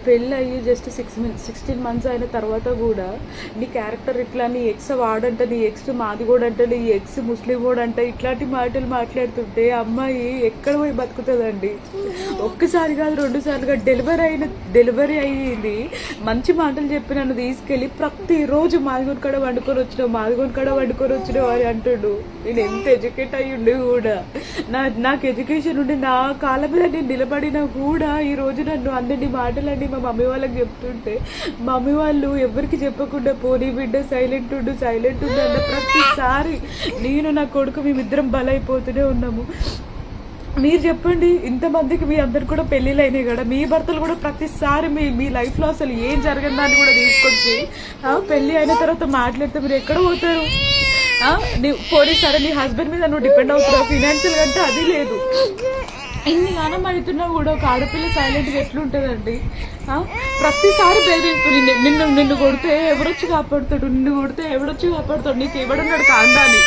పెళ్ళి అయ్యి just 16 months అయిన తర్వాత కూడా నీ క్యారెక్టర్ ఇట్లా, నీ ఎక్స్ వాడంట, నీ ఎక్స్ మాది కూడా అంట, నీ ఎక్స్ ముస్లిం కూడా అంట, ఇట్లాంటి మాటలు మాట్లాడుతుంటే అమ్మాయి ఎక్కడ పోయి బతుకుతుందండి? ఒక్కసారి కాదు 2 సార్లుగా డెలివరీ అయ్యింది. మంచి మాటలు చెప్పి నన్ను తీసుకెళ్ళి ప్రతిరోజు మాదిగోని కాడ వండుకొని వచ్చినావు అని అంటుడు. నేను ఎంత ఎడ్యుకేట్ అయ్యి ఉండి కూడా, నాకు ఎడ్యుకేషన్ ఉండి నా కాళ్ళ మీద నేను నిలబడినా కూడా ఈ రోజు నన్ను అందరినీ మాటలన్నీ మా మమ్మీ వాళ్ళకి చెప్తుంటే, మమ్మీ వాళ్ళు ఎవరికి చెప్పకుండా పోనీ బిడ్డ సైలెంట్ ఉండు అన్న ప్రతిసారి నేను నా కొడుకు మేమిద్దరం బలైపోతూనే ఉన్నాము. మీరు చెప్పండి, ఇంతమందికి మీ అందరు కూడా పెళ్ళిళ్ళు అయినాయి కదా, మీ భర్తలు కూడా ప్రతిసారి మీ లైఫ్లో అసలు ఏం జరిగిన దాన్ని కూడా తీసుకొచ్చి పెళ్ళి అయిన తర్వాత మాట్లాడితే మీరు ఎక్కడ పోతారు? పోనీ సరే నీ హస్బెండ్ మీద నువ్వు డిపెండ్ అవుతున్నావు ఫినాన్షియల్ అంటే, అది లేదు. ఇన్ని గానం అడుగుతున్నా కూడా ఒక ఆడపిల్ల సైలెంట్గా ఎట్లుంటుందండి? ప్రతిసారి బెదిరింపు, నిన్ను కొడితే ఎవరొచ్చి కాపాడుతాడు, నీకు ఎవడున్నాడు కాందాని